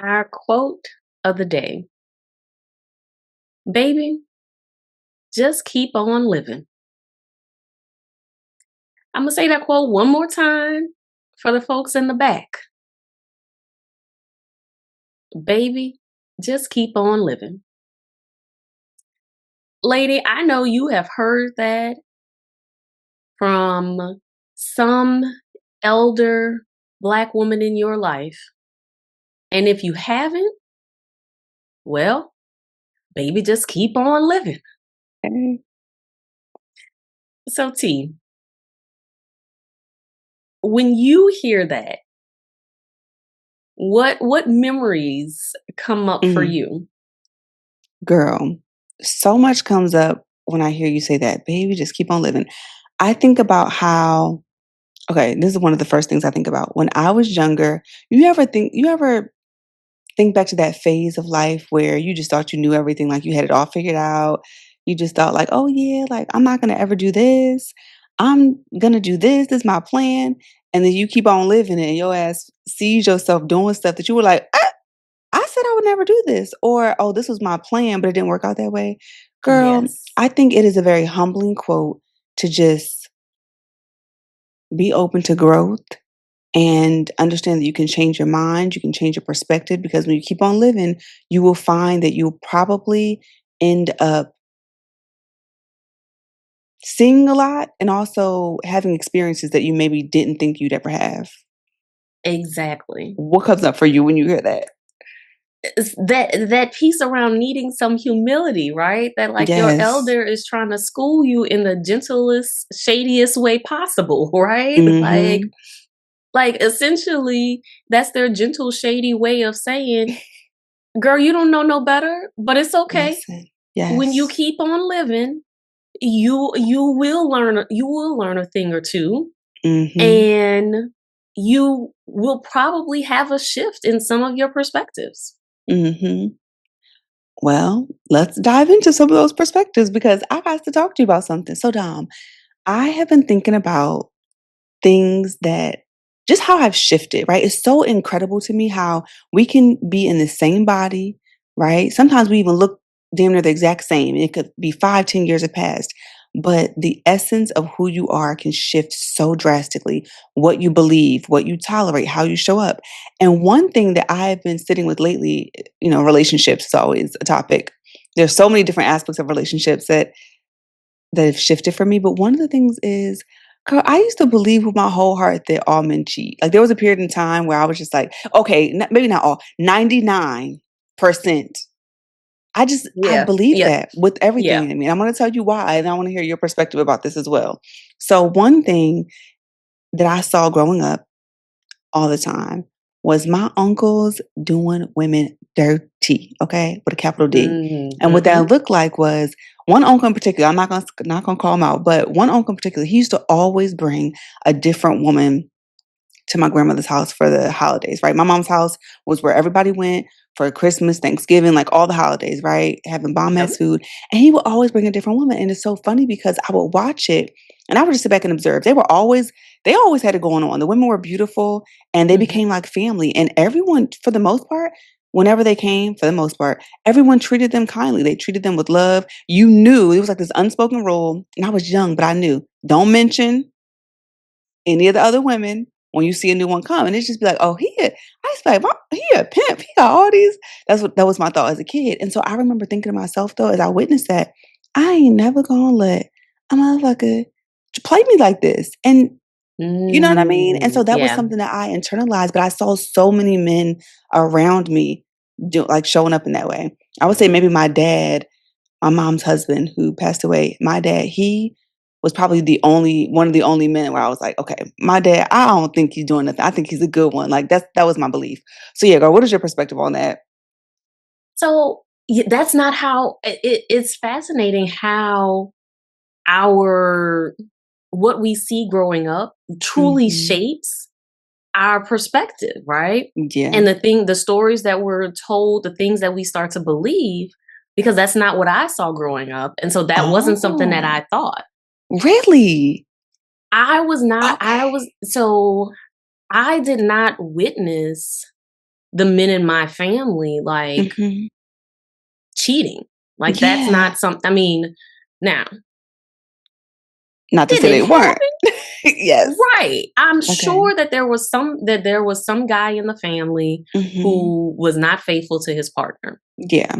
Our quote of the day, baby, just keep on living. I'm going to say that quote one more time for the folks in the back. Baby, just keep on living. Lady, I know you have heard that from some elder Black woman in your life. And if you haven't, well, baby, just keep on living. Okay. So, T, when you hear that, what memories come up for Mm, you? girl, so much comes up when I hear you say that, baby, just keep on living. I think about how, okay, this is one of the first things I think about. When I was younger, you ever think back to that phase of life where you just thought you knew everything, like you had it all figured out. You just thought like, oh yeah, like I'm not gonna ever do this. I'm gonna do this. This is my plan. And then you keep on living it and your ass sees yourself doing stuff that you were like, I said I would never do this. Or, oh, this was my plan, but it didn't work out that way. Girl, Yes, I think it is a very humbling quote to just be open to growth and understand that you can change your mind, you can change your perspective because when you keep on living, you will find that you'll probably end up seeing a lot and also having experiences that you maybe didn't think you'd ever have. exactly. What comes up for you when you hear that? It's that piece around needing some humility, right? That like your Yes. elder is trying to school you in the gentlest, shadiest way possible, right? Mm-hmm. Like essentially that's their gentle, shady way of saying, girl, you don't know no better, but it's okay. Listen. When you Yes. keep on living, you will learn a thing or two, Mm-hmm. and you will probably have a shift in some of your perspectives. Mm-hmm. Well, let's dive into some of those perspectives because I got to talk to you about something. So, Dom, I have been thinking about things that just how I've shifted, right? It's so incredible to me how we can be in the same body, right? Sometimes we even look damn near the exact same. It could be 5, 10 years have passed. But the essence of who you are can shift so drastically. What you believe, what you tolerate, how you show up. And one thing that I've been sitting with lately, relationships is always a topic. There's so many different aspects of relationships that have shifted for me. But one of the things is, girl, I used to believe with my whole heart that all men cheat. Like there was a period in time where I was just like, okay, maybe not all, 99%. I Yeah. believe Yeah. that with Yeah. everything in me. I'm going to tell you why, and I want to hear your perspective about this as well. So one thing that I saw growing up all the time was my uncles doing women dirty, okay, with a capital D. And what Mm-hmm. that looked like was one uncle in particular. I'm not gonna call him out, but one uncle in particular. He used to always bring a different woman to my grandmother's house for the holidays. Right, my mom's house was where everybody went for Christmas, Thanksgiving, like all the holidays. Right, having bomb Yep. ass food, and he would always bring a different woman. And it's so funny because I would watch it, and I would just sit back and observe. They always had it going on. The women were beautiful and they Hmm. became like family. And everyone, for the most part, whenever they came, for the most part, everyone treated them kindly. They treated them with love. You knew it was like this unspoken rule. And I was young, but I knew don't mention any of the other women when you see a new one come. And it's just be like, oh, I just be like, he a pimp. He got all these. That was my thought as a kid. And so I remember thinking to myself though, as I witnessed that, I ain't never gonna let a motherfucker play me like this. And you know what I mean? And so that was Yeah. something that I internalized, but I saw so many men around me like showing up in that way. I would say maybe my dad, my mom's husband who passed away, my dad, he was probably the only one of the only men where I was like, okay, my dad, I don't think he's doing nothing. I think he's a good one. Like that was my belief. So yeah, girl, what is your perspective on that? So that's not how it's fascinating how our what we see growing up truly Hmm. shapes our perspective, right? Yeah. And the stories that we're told, the things that we start to believe, because that's not what I saw growing up. And so that wasn't something that Oh, I thought. really? I was not, I Okay. was, so I did not witness the men in my family like Mhm. cheating. Like that's Yeah. not something. I mean, now Not to did say it they weren't. happen? Yes. Right. I'm Okay. sure that there was some guy in the family Mhm. who was not faithful to his partner. Yeah.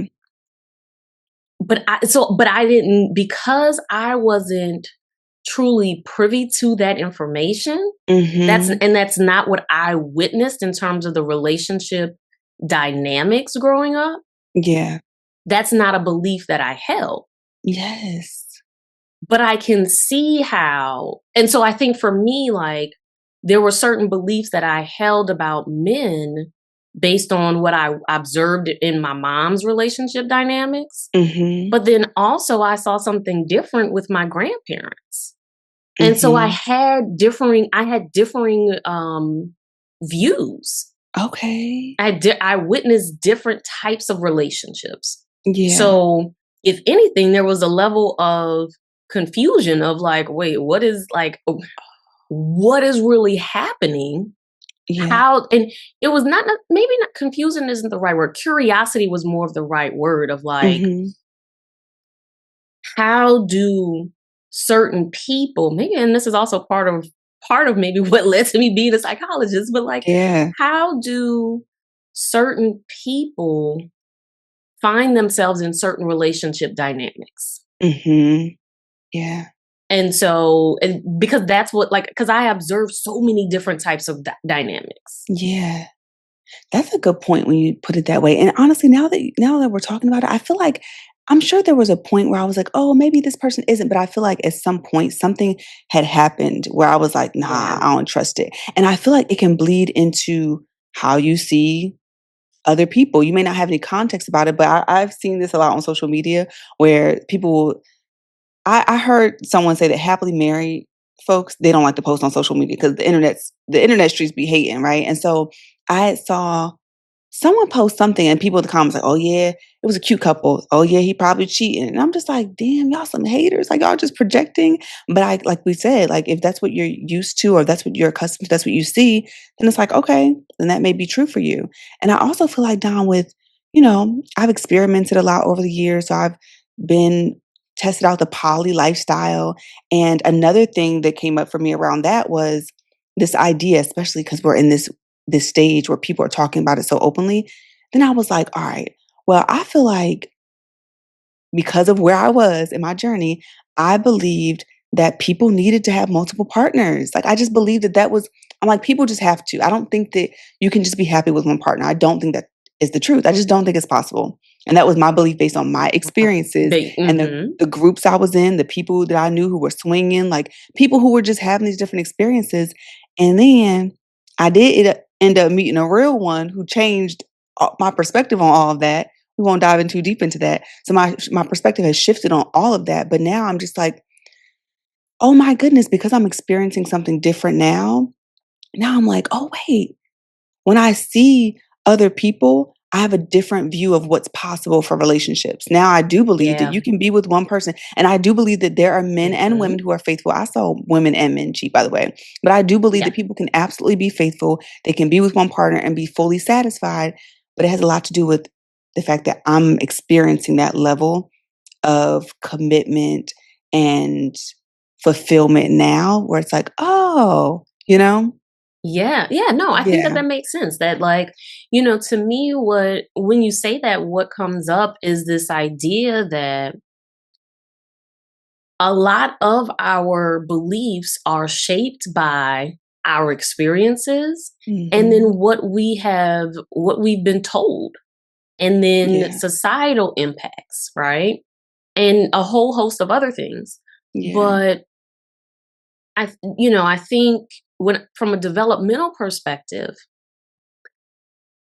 But I didn't, because I wasn't truly privy to that information. Mhm. That's not what I witnessed in terms of the relationship dynamics growing up. Yeah. That's not a belief that I held. Yes. But I can see how, and so I think for me, like, there were certain beliefs that I held about men based on what I observed in my mom's relationship dynamics. Mhm. But then also I saw something different with my grandparents. And so Mhm. I had differing views. Okay. I witnessed different types of relationships. Yeah. So, if anything, there was a level of confusion of like, wait, what is really happening? Yeah. How, and it was maybe not, confusion isn't the right word. Curiosity was more of the right word of like, Mhm. how do certain people, maybe, and this is also part of maybe what led to me being a psychologist, but like, Yeah. how do certain people find themselves in certain relationship dynamics? Mhm. Yeah. And so, and because that's what, like, because I observe so many different types of dynamics. Yeah. That's a good point when you put it that way. And honestly, now that we're talking about it, I feel like I'm sure there was a point where I was like, "Oh, maybe this person isn't," but I feel like at some point something had happened where I was like, "Nah, Yeah. I don't trust it." And I feel like it can bleed into how you see other people. You may not have any context about it, but I've seen this a lot on social media where people will I heard someone say that happily married folks, they don't like to post on social media because the internet streets be hating, right? And so I saw someone post something and people in the comments like, "Oh yeah, it was a cute couple. Oh yeah, he probably cheating." And I'm just like, "Damn, y'all some haters. Like y'all just projecting." But I like we said, like if that's what you're used to or that's what you're accustomed to, that's what you see, then it's like, okay, then that may be true for you. And I also feel like Don with, I've experimented a lot over the years. So I've been tested out the poly lifestyle. And another thing that came up for me around that was this idea, especially because we're in this stage where people are talking about it so openly, then I was like, all right, well, I feel like because of where I was in my journey, I believed that people needed to have multiple partners. Like I just believed that was I'm like people just have to. I don't think that you can just be happy with one partner. I don't think that is the truth. I just don't think it's possible. And that was my belief based on my experiences and Mm-hmm. the groups I was in, the people that I knew who were swinging, like people who were just having these different experiences. And then I did end up meeting a real one who changed my perspective on all of that. We won't dive in too deep into that. So my perspective has shifted on all of that. But now I'm just like, oh my goodness, because I'm experiencing something different now. Now I'm like, oh wait, when I see other people, I have a different view of what's possible for relationships. Now I do believe that Yeah. you can be with one person. And I do believe that there are men and Mm-hmm. women who are faithful. I saw women and men cheat, by the way. But I do believe Yeah. that people can absolutely be faithful. They can be with one partner and be fully satisfied. But it has a lot to do with the fact that I'm experiencing that level of commitment and fulfillment now where it's like, oh, Yeah, yeah, no, I think that Yeah. that makes sense. That, like, to me, when you say that, what comes up is this idea that a lot of our beliefs are shaped by our experiences and then Mhm. what we've been told, and then Yeah. societal impacts, right? And a whole host of other things. Yeah. But I think when from a developmental perspective,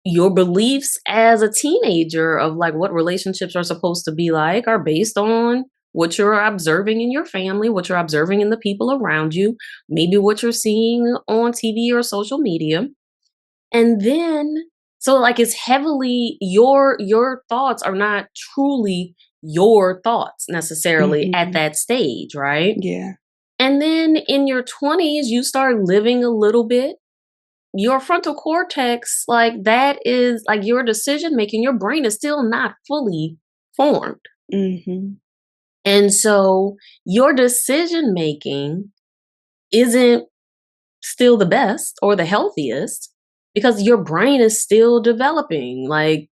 your beliefs as a teenager of like what relationships are supposed to be like are based on what you're observing in your family, what you're observing in the people around you, maybe what you're seeing on TV or social media. And then so like it's heavily your thoughts are not truly your thoughts necessarily at Mhm. that stage, right? Yeah. And then in your 20s you start living a little bit, your frontal cortex, like that is like your decision making, your brain is still not fully formed. Mhm. And so your decision making isn't still the best or the healthiest because your brain is still developing. Like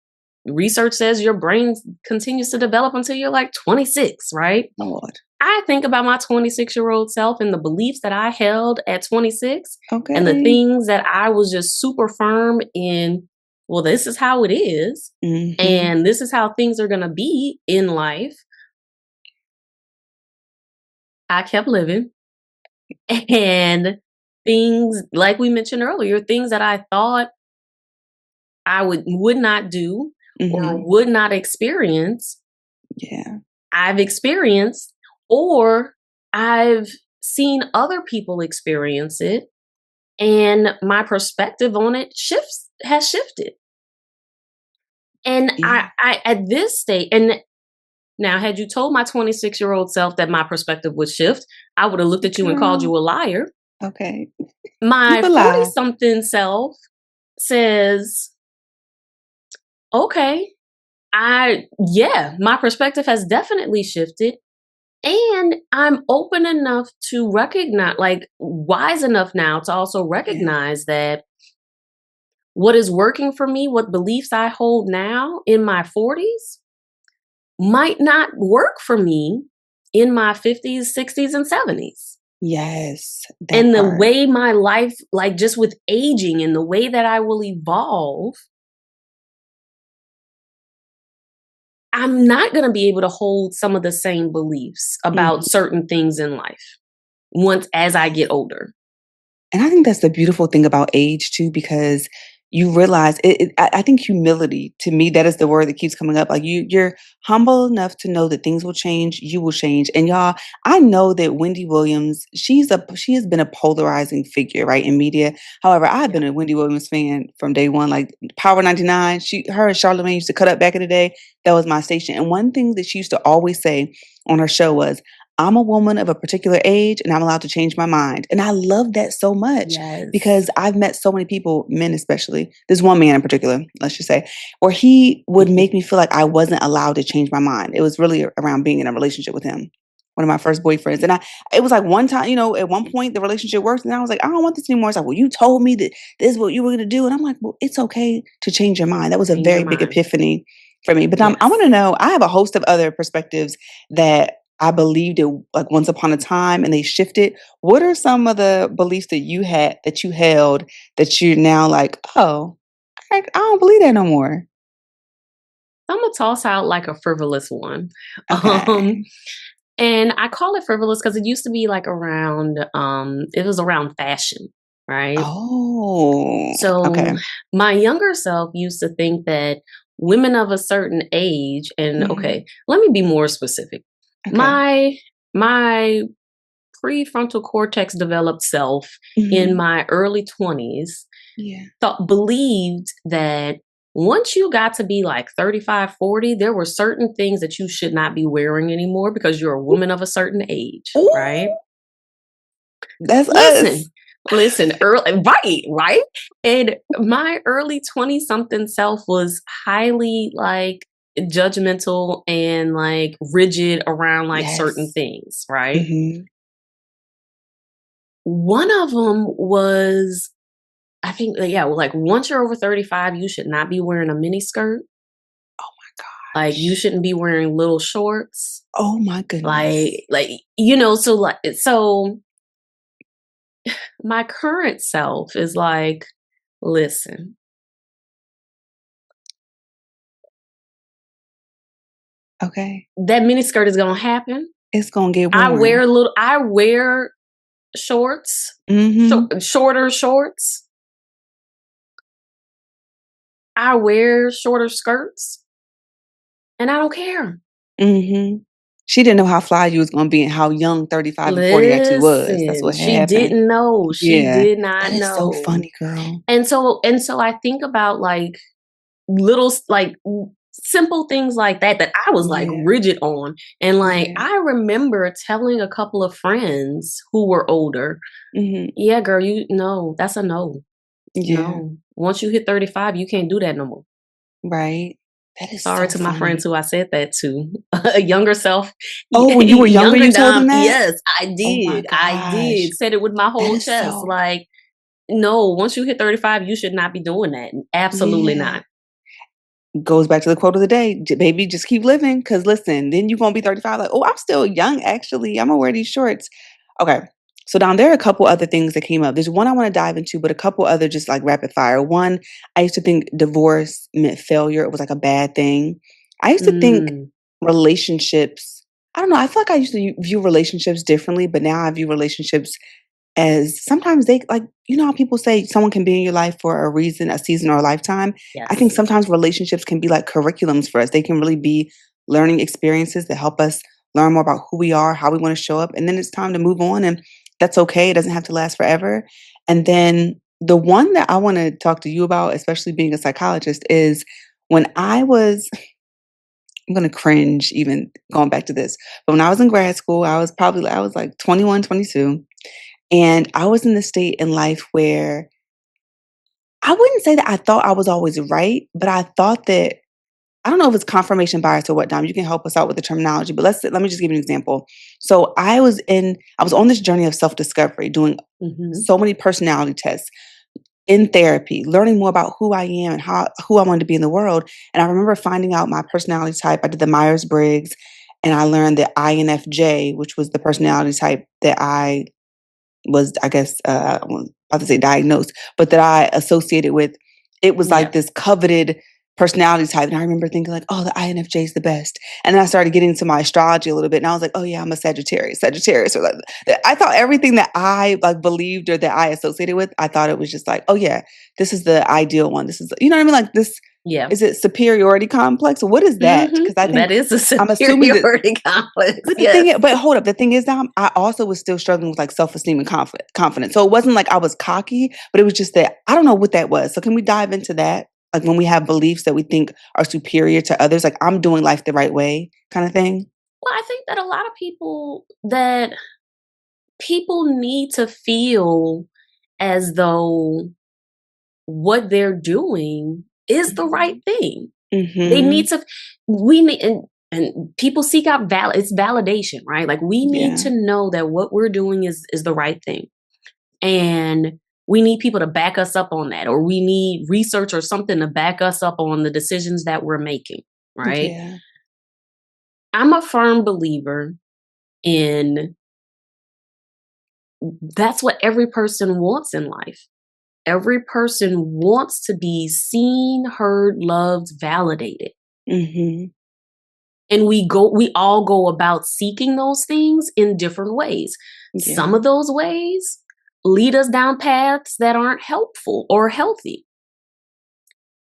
research says your brain continues to develop until you're like 26, right? Lord. I think about my 26-year-old self and the beliefs that I held at 26 and the Okay. things that I was just super firm in. Well, this is how it is, Mhm. and this is how things are going to be in life. I kept living. And things like we mentioned earlier, things that I thought I would not do or Mhm. would not experience, Yeah. I've experienced, or I've seen other people experience it, and my perspective on it shifts has shifted. And Yeah. I at this stage, and now had you told my 26-year-old self that my perspective would shift, I would have looked at you and called Girl. you a liar. Okay. You My a 40 lie. something self says, okay, yeah, my perspective has definitely shifted. And I'm open enough to recognize, like, wise enough now to also Yeah. recognize that what is working for me, what beliefs I hold now in my 40s, might not work for me in my 50s, 60s, and 70s. Yes, that And the part. way my life, like just with aging and the way that I will evolve, I'm not going to be able to hold some of the same beliefs about Mhm. certain things in life once as I get older. And I think that's the beautiful thing about age too, because you realize I think humility to me that is the word that keeps coming up. Like you're humble enough to know that things will change, you will change. And y'all, I know that Wendy Williams, she has been a polarizing figure, right, in media. However, I've Yeah. been a Wendy Williams fan from day one. Like Power 99, her and Charlamagne used to cut up back in the day. That was my station. And one thing that she used to always say on her show was, I'm a woman of a particular age and I'm allowed to change my mind. And I love that so much Yes. because I've met so many people, men especially, there's one man in particular, let's just say, where he would make me feel like I wasn't allowed to change my mind. It was really around being in a relationship with him, one of my first boyfriends. And it was like one time, at one point the relationship worked and I was like, I don't want this anymore. It's like, well, you told me that this is what you were going to do. And I'm like, well, it's okay to change your mind. That was a Change your very big mind. epiphany for me. But I want Yes. to know, I have a host of other perspectives that I believed it like once upon a time and they shifted. What are some of the beliefs that you had that you held that you're now like, oh, I don't believe that no more? I'm gonna toss out like a frivolous one. Um, Okay. and I call it frivolous because it used to be like around it was around fashion, right? Oh, So okay. my younger self used to think that women of a certain age, and Hmm. okay, let me be more specific. Okay. My prefrontal cortex developed self in Hmm. my early 20s Yeah. thought believed that once you got to be like 35, 40, there were certain things that you should not be wearing anymore because you're a woman of a certain age, right? Ooh, that's us. Listen, listen, early, right? And my early 20 something self was highly like judgmental and like rigid around like certain Yes. things, right? Hmm. One of them was, I think, yeah, well, like once you're over 35, you should not be wearing a mini skirt. Oh my Like you gosh. shouldn't be wearing little shorts. Oh my goodness. So my current self is like, listen, Okay. that mini skirt is gonna happen. It's gonna get I worn. wear little I wear shorts, Hmm. shorter shorts. I wear shorter skirts and I don't care. Mhm. She didn't know how fly you was gonna be and how young 35 and 40 actually was. That's Listen, what she happened. didn't know. She Yeah. did not That is so know. funny, girl. And so I think about like simple things like that I was like Yeah, rigid on. And like yeah. I remember telling a couple of friends who were older, Mhm. yeah, girl, you know, that's a no. Yeah, No. Once you hit 35, you can't do that no more. right. That is Sorry so to my friends funny. who I said that to. A younger self, Oh, when you were younger, younger you told Dom. them that? Yes, Oh my I gosh. did. Said it with my That whole is chest. so Like, no, once you hit 35, you should not be doing that. Absolutely yeah. not. Goes back to the quote of the day, baby, just keep living. Cause listen, then you're gonna be 35, like, oh, I'm still young, actually. I'm gonna wear these shorts. Okay. So down there are a couple other things that came up. There's one I want to dive into, but a couple other just like rapid fire. One, I used to think divorce meant failure. It was like a bad thing. I used to think Mm, relationships, I don't know, I feel like I used to view relationships differently, but now I view relationships as sometimes they like, you know how people say someone can be in your life for a reason, a season, or a lifetime. I think yes. sometimes relationships can be like curriculums for us. They can really be learning experiences that help us learn more about who we are, how we want to show up, and then it's time to move on, and that's okay. It doesn't have to last forever. And then the one that I want to talk to you about, especially being a psychologist, is when I was I'm going to cringe even going back to this. But when I was in grad school, I was like 21, 22. And I was in the state in life where I wouldn't say that I thought I was always right, but I thought that I don't know if it's confirmation bias or what, Dom. You can help us out with the terminology, but let me just give you an example. So I was on this journey of self-discovery, doing Hmm. so many personality tests in therapy, learning more about who I am and who I wanted to be in the world. And I remember finding out my personality type. I did the Myers-Briggs and I learned the INFJ, which was the personality type that I was, I guess, I'm about to say diagnosed, but that I associated with. It was like Yeah. this coveted personality type. And I remember thinking like, oh, the INFJ is the best. And then I started getting into my astrology a little bit. And I was like, oh yeah, I'm a Sagittarius. Sagittarius. Or like, I thought everything that I like believed or that I associated with, I thought it was just like, oh yeah, this is the ideal one. This is, you know what I mean? Like this, Yeah. is it superiority complex? What is that? Because I That think is a I'm assuming that superiority complex. but the thing Yes. is, but hold up, the thing is now I also was still struggling with like self-esteem and confidence. So it wasn't like I was cocky, but it was just that I don't know what that was. So can we dive into that? Like when we have beliefs that we think are superior to others, like I'm doing life the right way kind of thing. Well, I think that a lot of people need to feel as though what they're doing is the right thing. They need Mhm. to we need and people seek out it's validation, right? Like we need Yeah. to know that what we're doing is the right thing. And we need people to back us up on that, or we need research or something to back us up on the decisions that we're making, right? Yeah. I'm a firm believer in that's what every person wants in life. Every person wants to be seen, heard, loved, validated. Mhm. And we all go about seeking those things in different ways. Some Yeah. of those ways lead us down paths that aren't helpful or healthy.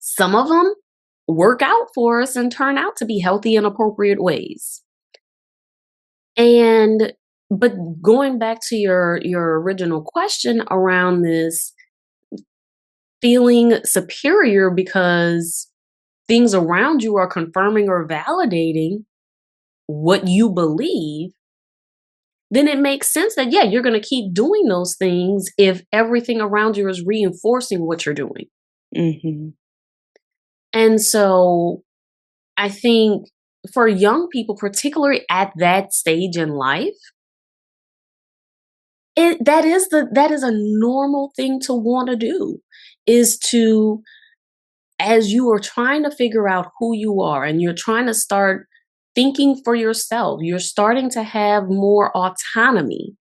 Some of them work out for us and turn out to be healthy and appropriate ways. And but going back to your original question around this feeling superior because things around you are confirming or validating what you believe, then it makes sense that, yeah, you're going to keep doing those things if everything around you is reinforcing what you're doing. Mhm. And so I think for young people, particularly at that stage in life, that is a normal thing to want to do, is to, as you are trying to figure out who you are and you're trying to start thinking for yourself, you're starting to have more autonomy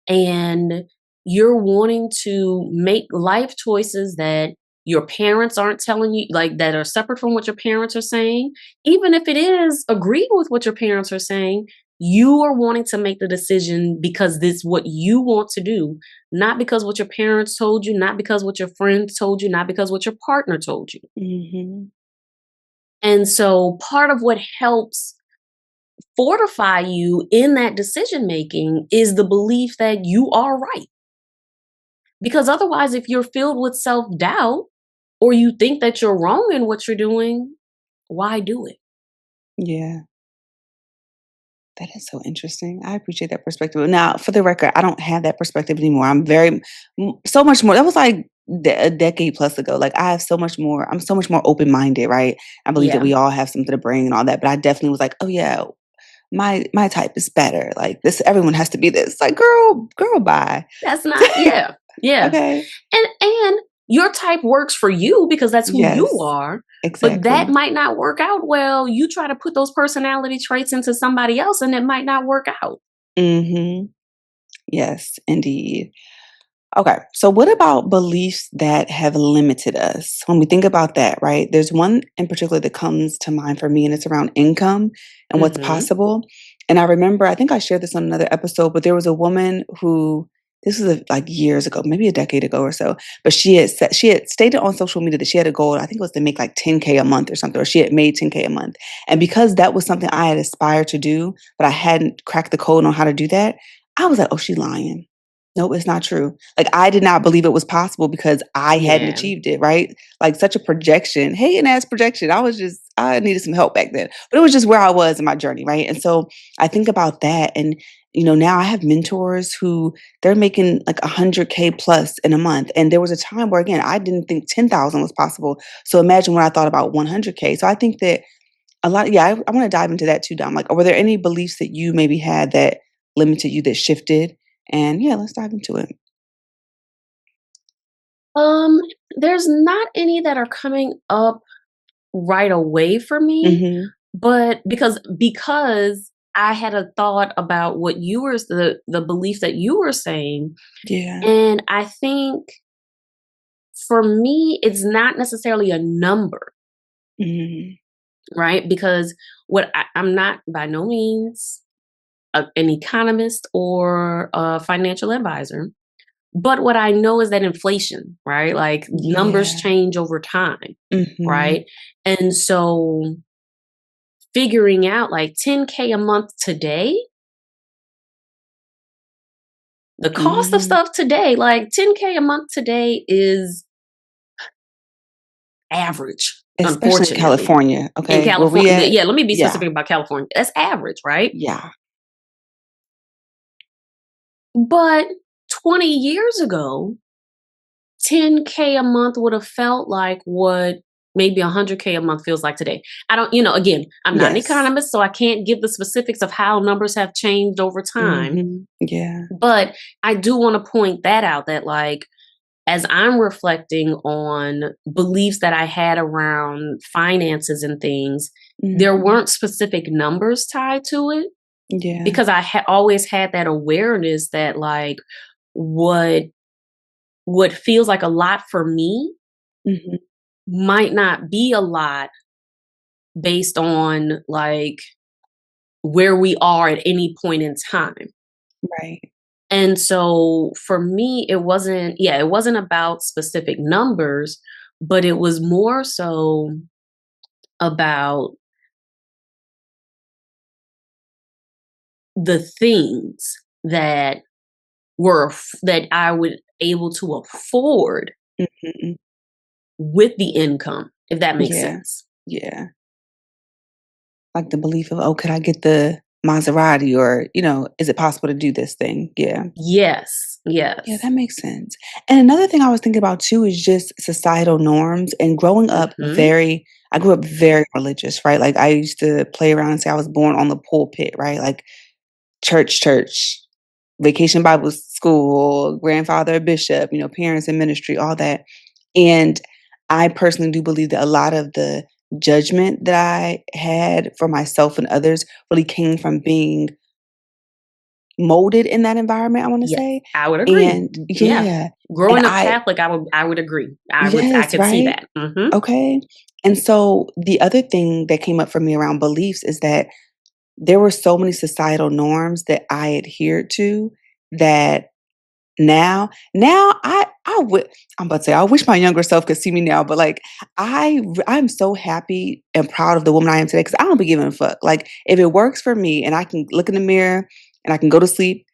and you're wanting to make life choices that your parents aren't telling you, like that are separate from what your parents are saying. Even if it is agreeing with what your parents are saying, you are wanting to make the decision because this is what you want to do, not because what your parents told you, not because what your friends told you, not because what your partner told you. Mhm. And so part of what helps fortify you in that decision making is the belief that you are right. Because otherwise, if you're filled with self doubt or you think that you're wrong in what you're doing, why do it? Yeah. That is so interesting. I appreciate that perspective. Now, for the record, I don't have that perspective anymore. I'm very so much more. That was like a decade plus ago. Like I have so much more. I'm so much more open minded, right? I believe that Yeah. we all have something to bring and all that. But I definitely was like, oh yeah, my type is better. Like this, everyone has to be this. Like girl, bye. That's not, yeah. Yeah. Okay. And your type works for you because that's who you Yes. are, but that Exactly. might not work out well. You try to put those personality traits into somebody else and it might not work out. Hmm. Yes, indeed. Okay. So, what about beliefs that have limited us? When we think about that, right? There's one in particular that comes to mind for me, and it's around income and what's Mhm. possible. And I remember, I think I shared this on another episode, but there was a woman who, this was like years ago, maybe a decade ago or so, but she had stated on social media that she had a goal. I think it was to make like 10K a month or something, or she had made 10K a month. And because that was something I had aspired to do, but I hadn't cracked the code on how to do that, I was like, oh, she lying. Nope, it's not true. Like, I did not believe it was possible because I hadn't Yeah. achieved it, right? Like, such a projection, hating ass projection. I needed some help back then, but it was just where I was in my journey, right? And so I think about that. And, now I have mentors who they're making like 100K plus in a month. And there was a time where, again, I didn't think 10,000 was possible. So imagine when I thought about 100K. So I think that yeah, I want to dive into that too, Dom. Like, were there any beliefs that you maybe had that limited you, that shifted? And yeah, let's dive into it. Um, there's not any that are coming up right away for me, Mhm. but because I had a thought about what you were the belief that you were saying, Yeah. and I think for me it's not necessarily a number, Mhm. right? Because I'm not by no means an economist or a financial advisor. But what I know is that inflation, right? Like numbers Yeah. change over time, Mhm. right? And so figuring out like 10K a month today, the cost of Mhm. stuff today, like 10K a month today is average, Especially in unfortunately. California, In okay? Where we California, at? yeah, let me be Yeah. specific about California. That's average, right? Yeah. But 20 years ago, 10K a month would have felt like what maybe 100K a month feels like today. I don't, again, I'm not an Yes. economist, so I can't give the specifics of how numbers have changed over time. Mhm. Yeah. But I do want to point that out that, like, as I'm reflecting on beliefs that I had around finances and things, there Mhm. weren't specific numbers tied to it Yeah. because I always had that awareness that, like, what what feels like a lot for me Mhm. might not be a lot based on like where we are at any point in time. Right. And so for me, it wasn't about specific numbers, but it was more so about the things that that I would able to afford Mhm. with the income, if that makes Yeah. sense. Yeah. Like the belief of, "Oh, could I get the Maserati?" Or, "Is it possible to do this thing?" Yeah. Yes. Yeah, Yes. that makes sense. And another thing I was thinking about too is just societal norms and growing up Mhm. I grew up very religious, right? Like I used to play around and say I was born on the pulpit, right? Like church, vacation Bible school, grandfather a bishop, parents in ministry, all that. And I personally do believe that a lot of the judgment that I had for myself and others really came from being molded in that environment, I wanna Yes, say. I would agree. And Yeah. yeah, and Growing up I Catholic, I would agree. I yes, could see right? that. Mhm. Okay. And so the other thing that came up for me around beliefs is that there were so many societal norms that I adhered to that now I would I'm about to say I wish my younger self could see me now, but like I'm so happy and proud of the woman I am today because I don't be giving a fuck. Like if it works for me and I can look in the mirror and I can go to sleep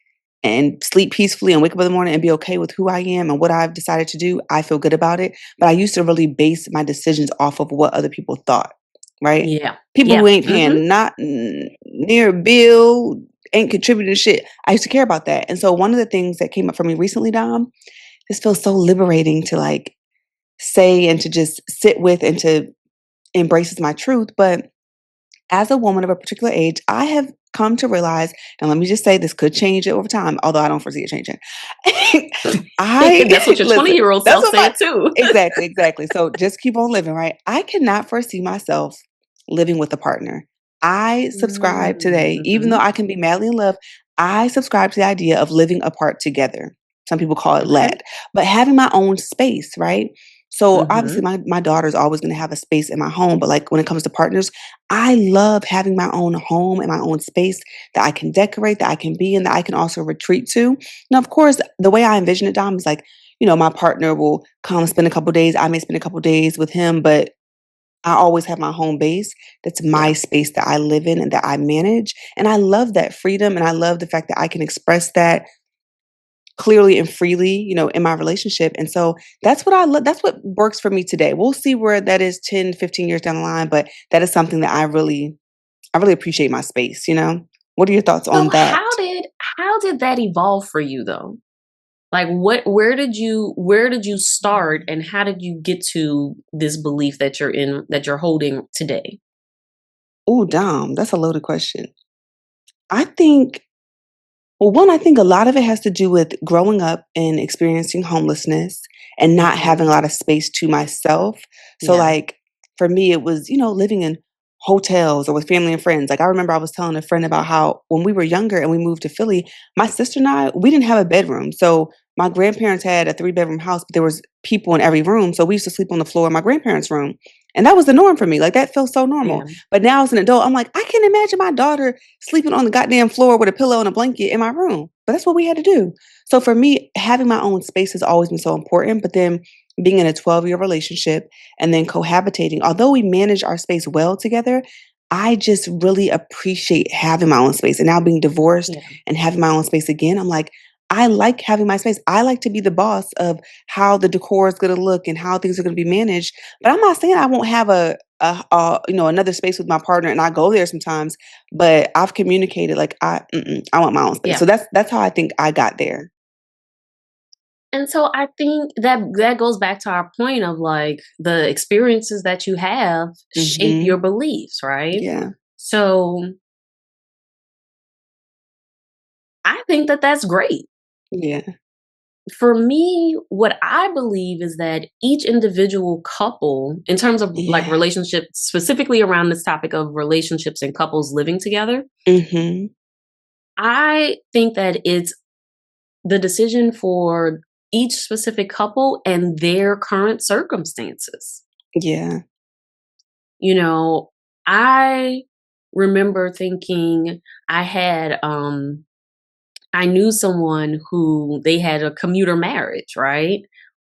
and sleep peacefully and wake up in the morning and be okay with who I am and what I've decided to do, I feel good about it. But I used to really base my decisions off of what other people thought, right? Yeah. People who Yeah. ain't Mhm. paying not near a bill, ain't contributing to shit. I used to care about that. And so one of the things that came up for me recently, Dom, this feels so liberating to like say and to just sit with and to embrace as my truth. But as a woman of a particular age, I have come to realize, and let me just say this could change it over time, although I don't foresee it changing. That's what I your listen, 20-year-old that's self what my said too. exactly, exactly. So just keep on living, right? I cannot foresee myself living with a partner. I subscribe today, even though Mhm. I can be madly in love, I subscribe to the idea of living apart together. Some people call it Okay. led, but having my own space, right? So obviously Mhm. my daughter's always going to have a space in my home, but like when it comes to partners, I love having my own home and my own space that I can decorate, that I can be in, that I can also retreat to. Now, of course, the way I envision it, Dom, is like, my partner will come spend a couple days. I may spend a couple days with him, but I always have my home base. That's my Yeah. space that I live in and that I manage. And I love that freedom. And I love the fact that I can express that clearly and freely, in my relationship. And so that's what I love. That's what works for me today. We'll see where that is 10, 15 years down the line, but that is something that I really appreciate my space. What are your thoughts So on that? how did that evolve for you though? Like where did you start and how did you get to this belief that you're holding today? Oh, Dom, that's a loaded question. I think Well, one, I think a lot of it has to do with growing up and experiencing homelessness and not having a Mhm. lot of space to myself. So, Yeah. like, for me, it was, living in hotels or with family and friends. Like, I remember I was telling a friend about how when we were younger and we moved to Philly, my sister and I, we didn't have a bedroom. So, my grandparents had a three-bedroom house, but there was people in every room. So, we used to sleep on the floor in my grandparents' room. And that was the norm for me. Like, that felt so normal. Yeah. But now as an adult, I'm like, I can imagine my daughter sleeping on the goddamn floor with a pillow and a blanket in my room. But that's what we had to do. So for me, having my own space has always been so important. But then being in a 12-year relationship and then cohabitating, although we manage our space well together, I just really appreciate having my own space. And now being divorced Yeah. and having my own space again, I'm like, I like having my space. I like to be the boss of how the decor is going to look and how things are going to be managed. But I'm not saying I won't have another space with my partner, and I go there sometimes. But I've communicated like I want my own space. Yeah. So that's how I think I got there. And so I think that goes back to our point of like the experiences that you have shape your Hmm. beliefs, right? Yeah, So I think that that's great. yeah, For me, what I believe is that each individual couple, in terms of like yeah. relationships, specifically around this topic of relationships and couples living together, Hmm. I think that it's the decision for each specific couple and their current circumstances. Yeah. You know, I remember thinking I had I knew someone who they had a commuter marriage, right?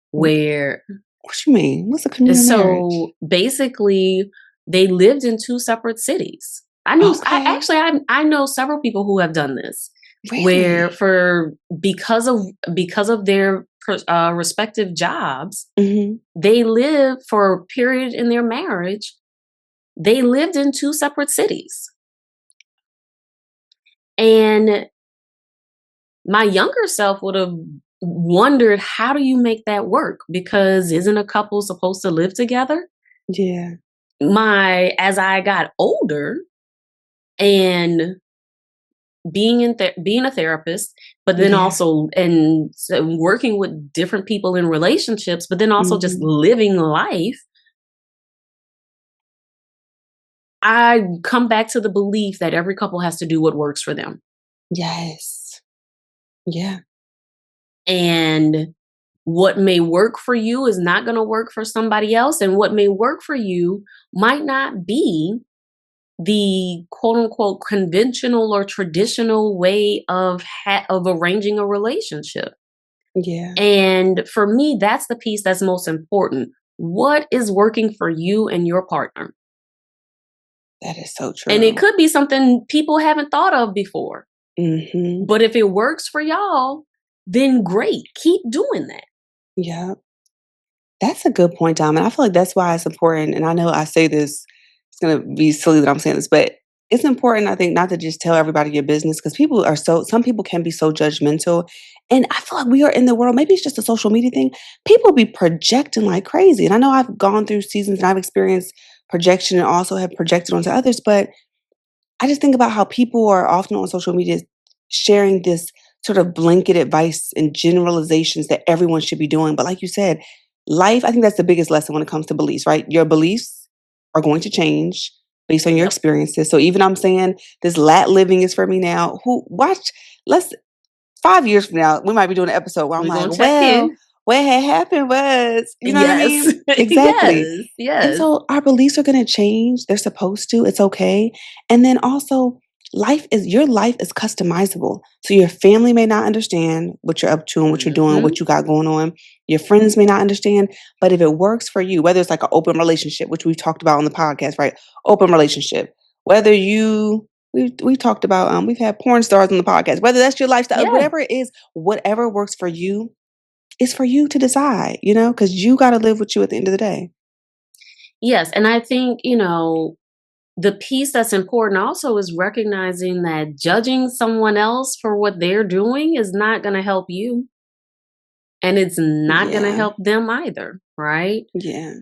Wh- Where What you mean? What's a communal marriage? so basically they lived in two separate cities. I knew I Okay, actually I know several people who have done this where really? for because of their respective jobs, Hmm. they lived for a period in their marriage. They lived in two separate cities. And my younger self would have wondered, how do you make that work? Because isn't a couple supposed to live together? Yeah. As I got older and being a therapist, but then Yeah. also and so working with different people in relationships, but then also just Hmm. living life, I come back to the belief that every couple has to do what works for them. Yes. Yeah. And what may work for you is not going to work for somebody else. And what may work for you might not be the quote unquote conventional or traditional way of arranging a relationship. Yeah. And for me, that's the piece that's most important. What is working for you and your partner? That is so And it true. could be something people haven't thought of before. Hmm. But if it works for y'all, then great. Keep doing that. Yeah. That's a good point, Dom. And I feel like that's why it's important. And I know I say this, it's going to be silly that I'm saying this, but it's important, I think, not to just tell everybody your business because some people can be so judgmental. And I feel like we are in the world, maybe it's just a social media thing. People be projecting like crazy. And I know I've gone through seasons and I've experienced projection and also have projected onto others, but I just think about how people are often on social media sharing this sort of blanket advice and generalizations that everyone should be doing. But like you said, I think that's the biggest lesson when it comes to beliefs, right? Your beliefs are going to change based on your Yep. experiences. So even I'm saying this lat living is for me now. Let's 5 years from now, we might be doing an episode where I'm We're like, gonna check well, in. what had happened was, you know what I Yes. mean? Exactly. Yes. And Yes. so our beliefs are going to change. They're supposed to. It's okay. And then also, your life is customizable. So your family may not understand what you're up to and what you're doing, Mhm. what you got going on. Your friends may not understand, but if it works for you, whether it's like an open relationship, which we've talked about on the podcast, right? Open relationship. Whether you we talked about we've had porn stars on the podcast. Whether that's your lifestyle, Yeah. whatever it is, whatever works for you, it's for you to decide, because you got to live with you at the end of the day. Yes, and I think, the piece that's important also is recognizing that judging someone else for what they're doing is not gonna help you, and it's not gonna Yeah. help them either, right? Yeah.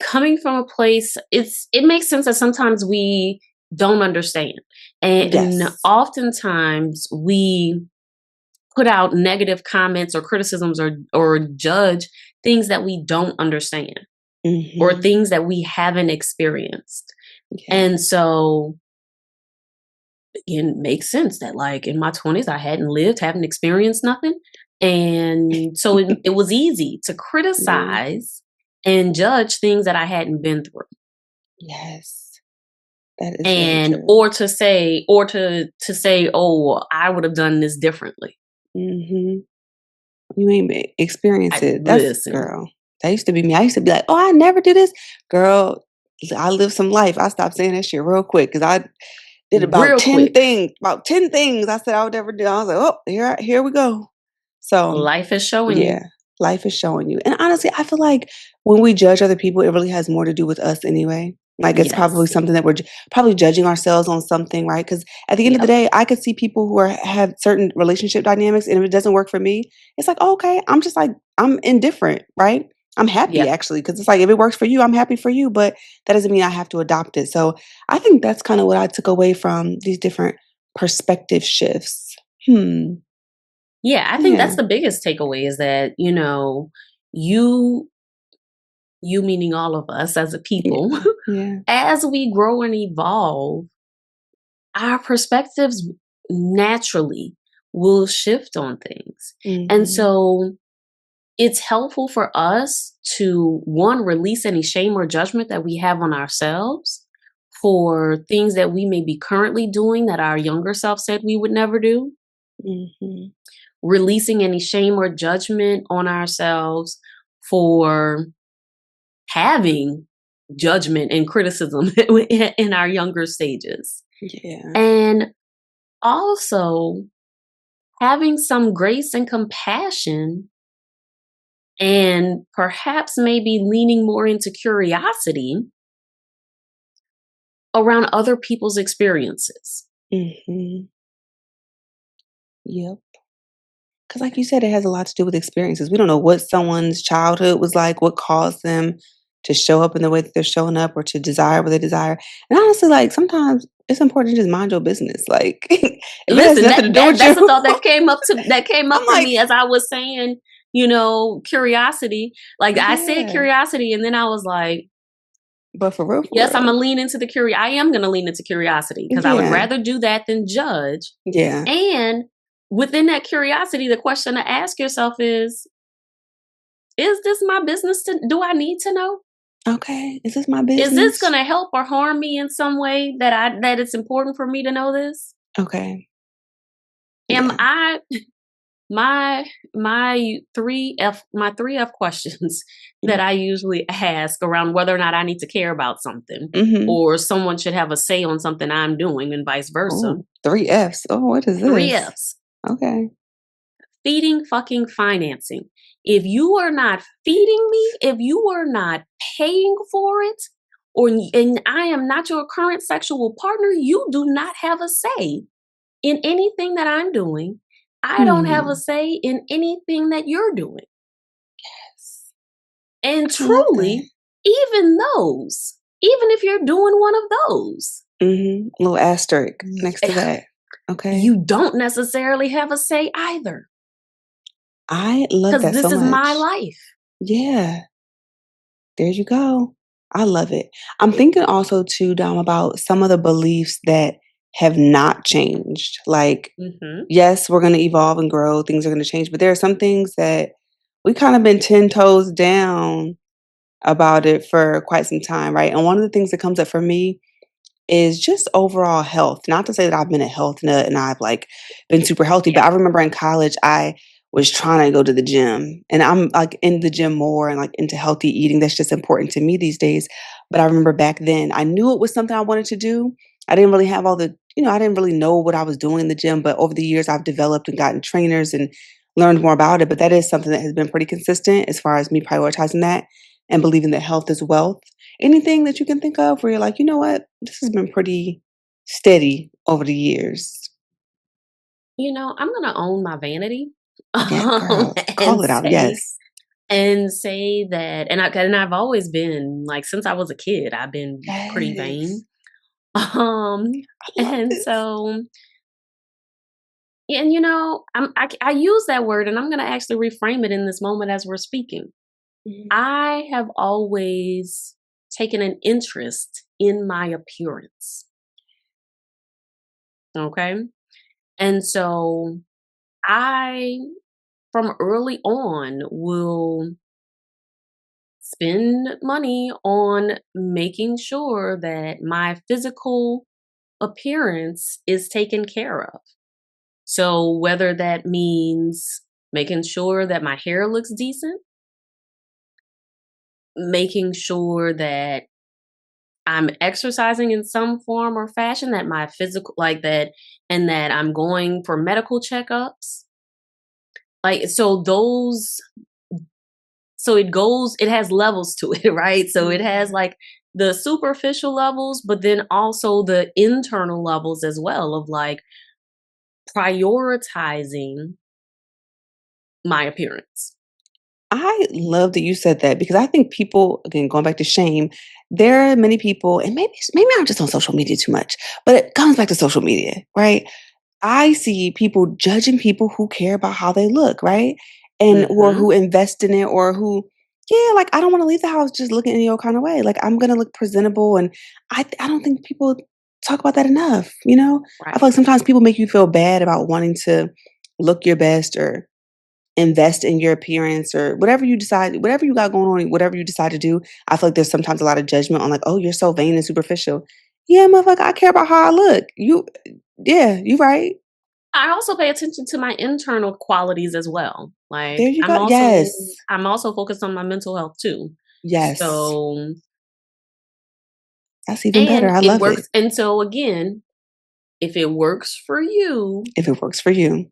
Coming from a place, it makes sense that sometimes we don't understand, and Yes. oftentimes we put out negative comments or criticisms or judge things that we don't understand or Mhm. things that we haven't experienced. Yeah. And so it makes sense that like in my 20s I hadn't lived, haven't experienced nothing. And so it was easy to Yeah. criticize and judge things that I hadn't been through. Yes. That is very And true. to say, oh, I would have done this differently. Mhm. You ain't experience it. That's Listen, girl. That used to be me. I used to be like, "Oh, I never do this." Girl, I live some life. I stopped saying that shit real quick because I did about real 10 quick, things. About 10 things I said I would never do. I was like, "Oh, here we go." So life is showing yeah, you. life is showing you. And honestly, I feel like when we judge other people, it really has more to do with us anyway. Like it's probably Yes. something that we're probably judging ourselves on something, right? Because at the end of the Yep. day, I could see people who have certain relationship dynamics, and if it doesn't work for me, it's like, oh, okay, I'm just like I'm indifferent, right? I'm happy Yep. actually, because it's like if it works for you, I'm happy for you, but that doesn't mean I have to adopt it. So I think that's kind of what I took away from these different perspective shifts. Hmm. Yeah, I think that's Yeah. the biggest takeaway is that, you you meaning all of us as a people, Yeah. Yeah. as we grow and evolve, our perspectives naturally will shift on things. And Hmm. so it's helpful for us to one release any shame or judgment that we have on ourselves for things that we may be currently doing that our younger self said we would never do, Mhm. releasing any shame or judgment on ourselves for having judgment and criticism in our younger stages. Yeah. And also having some grace and compassion and perhaps maybe leaning more into curiosity around other people's experiences. Mhm. Yep. Because, like you said, it has a lot to do with experiences. We don't know what someone's childhood was like, what caused them to show up in the way that they're showing up or to desire what they desire. And honestly, like sometimes it's important to just mind your business. Like if it has Listen, nothing that, to do that with that's you, a thought that came up I'm for like, me as I was saying, curiosity. Like I said yeah. curiosity and then I was like, But for yes, I'm real. gonna lean into the curiosity. I am gonna lean into curiosity because I would Yeah. rather do that than judge. Yeah. And within that curiosity, the question to ask yourself is this my business to do I need to know? Okay. Is this my Is this business? gonna help or harm me in some way that it's important for me to know this? Okay. Am Yeah. I my 3F questions that I usually ask around whether or not I need to care about something Mm-hmm. or someone should have a say on something I'm doing and vice versa. Oh, 3 F's. Oh, what is Three this? F's. Okay. Feeding, fucking, financing. If you are not feeding me, if you are not paying for it, and I am not your current sexual partner, you do not have a say in anything that I'm doing. I don't have a Hmm. say in anything that you're doing. Yes. And I love that. truly, even if you're doing one of those, Little asterisk next y- to that. Okay. you don't necessarily have a say either, I love because that this so is my much. life. Yeah. There you go. I love it. I'm thinking also too, Dom, about some of the beliefs that have not changed. Like, Hmm. yes, we're going to evolve and grow, things are going to change, but there are some things that we kind of been 10 toes down about it for quite some time, right? And one of the things that comes up for me is just overall health. Not to say that I've been a health nut and I've like been super healthy, but Yeah. I remember in college I was trying to go to the gym and I'm like in the gym more and like into healthy eating. That's just important to me these days. But I remember back then I knew it was something I wanted to do. I didn't really have all the, I didn't really know what I was doing in the gym, but over the years I've developed and gotten trainers and learned more about it. But that is something that has been pretty consistent as far as me prioritizing that and believing that health is wealth. Anything that you can think of where you're like, "You know what? This has been pretty steady over the years." I'm gonna own my vanity, Yeah, um, girl, and call it out. say Yes. and say that, and I've always been like, since I was a kid, I've been pretty Yes. vain. Um, I love and this. so, and I use that word, and I'm gonna actually reframe it in this moment as we're speaking. Mhm. I have always taken an interest in my appearance. Okay. And so I, from early on, will spend money on making sure that my physical appearance is taken care of. So, whether that means making sure that my hair looks decent, making sure that I'm exercising in some form or fashion, that my physical, like that, and that I'm going for medical checkups. Like, it has levels to it, right? So it has Yeah. like the superficial levels, but then also the internal levels as well, of like prioritizing my appearance. I love that you said that because I think people, again, going back to shame, there are many people, and maybe I'm just on social media too much, but it comes back to social media, right? I see people judging people who care about how they look, right? And or Hmm. who invest in it or who, yeah, like I don't want to leave the house just looking any old kind of way. Like I'm gonna look presentable, and I don't think people talk about that enough. I Right. feel like sometimes people make you feel bad about wanting to look your best or invest in your appearance or whatever you decide, whatever you got going on, whatever you decide to do. I feel like there's sometimes a lot of judgment on like, oh, you're so vain and superficial. Yeah, motherfucker, I care about how I look. Yeah, you right. I also pay attention to my internal qualities as well. There Like you I'm go. also Yes. I'm also focused on my mental health too. Yes. So, That's even better. and I it love it. works. And so again, if it works for you, If it works for you.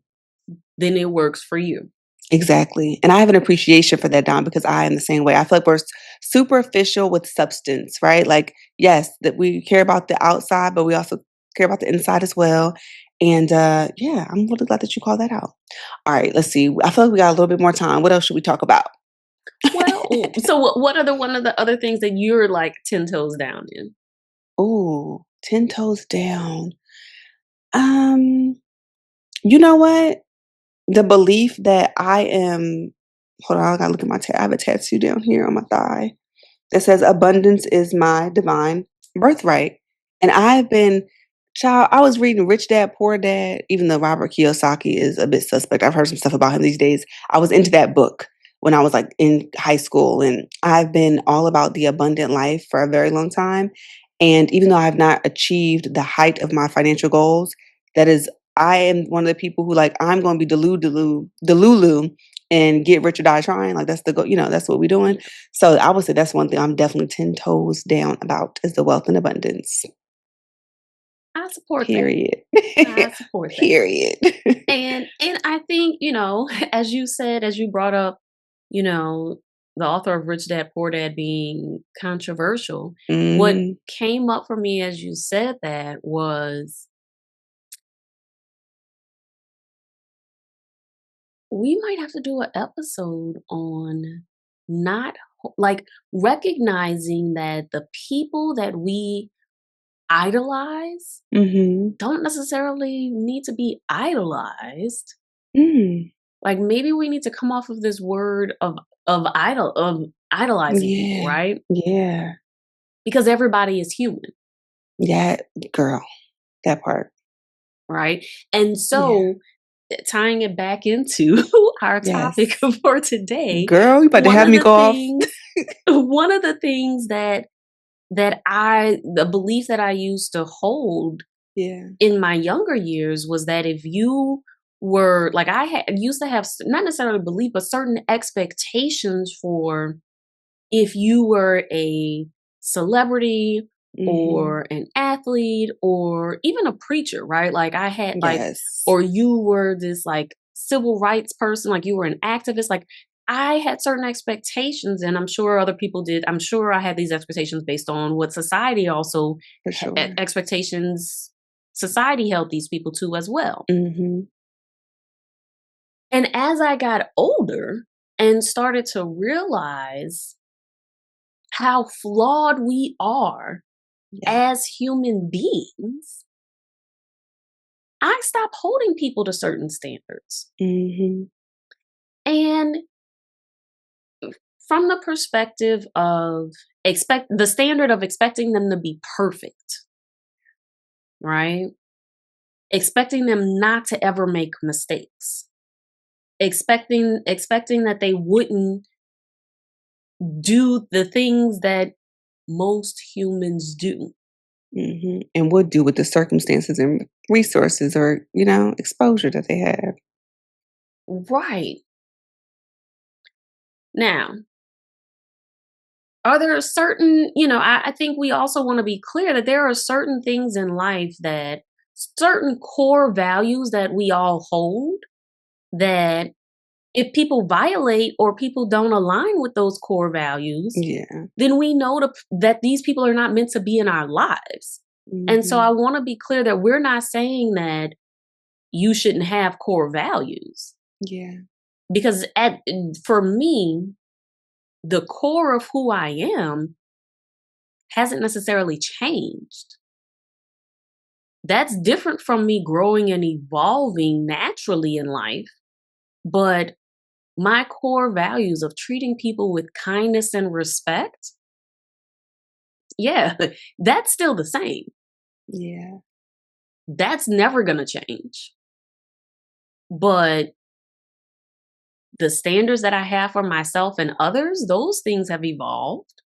then it works for you. Exactly. And I have an appreciation for that, Don, because I am the same way. I feel like we're superficial with substance, right? Like, yes, that we care about the outside, but we also care about the inside as well. And yeah, I'm really glad that you called that out. All right, let's see. I feel like we got a little bit more time. What else should we talk about? Well, so what are the one of the other things that you're like 10 toes down in? Ooh, 10 toes down. Um, you know what? The belief that I am, hold on, I gotta look at I have a tattoo down here on my thigh that says abundance is my divine birthright. And I've been, child, I was reading Rich Dad Poor Dad, even though Robert Kiyosaki is a bit suspect. I've heard some stuff about him these days. I was into that book when I was like in high school. And I've been all about the abundant life for a very long time. And even though I've not achieved the height of my financial goals, that is, I am one of the people who like, I'm going to be delulu and get rich or die trying. Like that's the goal, that's what we're doing. Yeah, So I would say that's one thing I'm definitely 10 toes down about is the wealth and abundance. I support that. Period. I support that. Period. And I think, as you said, as you brought up, you know, the author of Rich Dad Poor Dad being controversial, what Mhm. came up for me as you said that was we might have to do an episode on not like recognizing that the people that we idolize Mhm. don't necessarily need to be idolized. Mm. Like maybe we need to come off of this word of idolizing people, Yeah. right? Yeah. Because everybody is human, Yeah, girl, that part. right? And Yeah. so tying it back into our topic Yes. for today, Girl, you about to one have of me the go off. things one of the things the belief that I used to hold Yeah. in my younger years was that if you were like used to have not necessarily belief but certain expectations for if you were a celebrity Mhm. or an athlete or even a preacher, right? Like I had like, Yes. or you were this like civil rights person, like you were an activist, like I had certain expectations and I'm sure other people did. I'm sure I had these expectations based on what society also For sure. expectations society held these people to as well. Mhm. And as I got older and started to realize how flawed we are Yeah. as human beings, I stopped holding people to certain standards. Mhm. And from the perspective of expect the standard of expecting them to be perfect, right? Expecting them not to ever make mistakes. Expecting that they wouldn't do the things that most humans do. Mhm. And would do with the circumstances and resources or, exposure that they have. Right. Now, are there certain, I think we also want to be clear that there are certain things in life that certain core values that we all hold that if people violate or people don't align with those core values, Yeah. then we know that these people are not meant to be in our lives. And so I Mhm. want to be clear that we're not saying that you shouldn't have core values Yeah. because for me, the core of who I am hasn't necessarily changed. That's different from me growing and evolving naturally in life, but my core values of treating people with kindness and respect, yeah, that's still the same. Yeah. That's never going to change. But the standards that I have for myself and others, those things have evolved.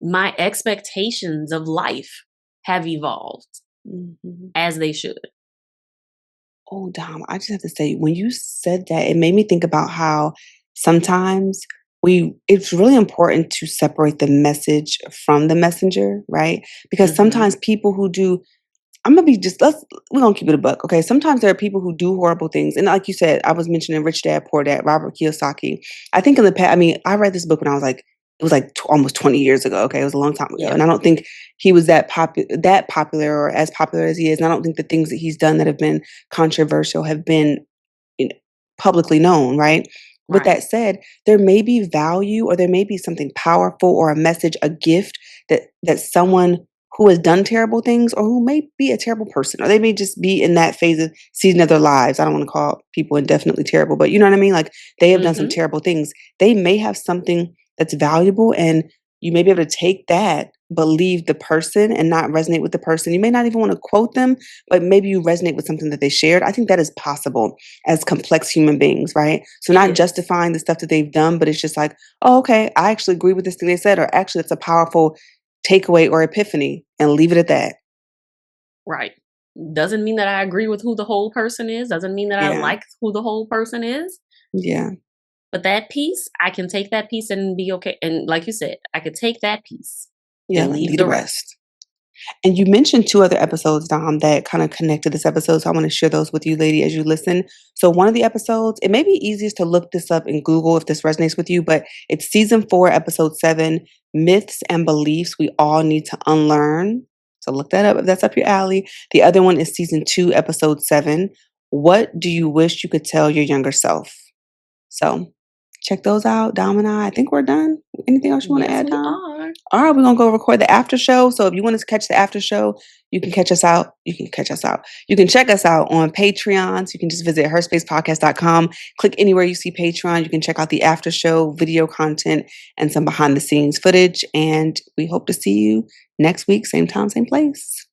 My expectations of life have evolved Mhm. as they should. Oh, Dom, I just have to say, when you said that, it made me think about how sometimes it's really important to separate the message from the messenger, right? Because Hmm. sometimes people who do I'm gonna be just we're gonna keep it a buck, okay? Sometimes there are people who do horrible things, and like you said, I was mentioning Rich Dad Poor Dad, Robert Kiyosaki. I think in the past, I mean, I read this book when I was like, it was like almost 20 years ago. Okay, it was a long time ago, Yeah. and I don't think he was that popular or as popular as he is. And I don't think the things that he's done that have been controversial have been you know, publicly known, right? With Right. that said, there may be value or there may be something powerful or a message, a gift that someone who has done terrible things or who may be a terrible person or they may just be in that phase of season of their lives. I don't want to call people indefinitely terrible, but you know what I mean? Like they have done some Hmm. terrible things. They may have something that's valuable and you may be able to take that, but leave the person and not resonate with the person. You may not even want to quote them, but maybe you resonate with something that they shared. I think that is possible as complex human beings, right? So It not is. justifying the stuff that they've done, but it's just like, oh, okay, I actually agree with this thing they said, or actually it's a powerful takeaway or epiphany, and leave it at that. Right. Doesn't mean that I agree with who the whole person is, doesn't mean that I Yeah, like who the whole person is. yeah, But that piece, I can take that piece and be okay. And like you said, I could take that piece yeah, and and leave leave the the rest. rest. And you mentioned 2 other episodes, Dom, that kinda connect to this episode, so I wanna share those with you, lady, as you listen. So one of the episodes, it may be easiest to look this up in Google if this resonates with you, but it's season 4, episode 7, Myths and Beliefs We All Need to Unlearn. So look that up if that's up your alley. The other one is season 2, episode 7, What Do You Wish You Could Tell Your Younger Self? So check those out, Dom and I think we're done. Anything else you wanna Yes, add, we Dom? are. All right, we're gonna go record the after show. So if you want us to catch the after show, you can catch us out. You can catch us out. You can check us out on Patreon. So you can just visit herspacepodcast.com. Click anywhere you see Patreon. You can check out the after show video content and some behind the scenes footage. And we hope to see you next week, same time, same place.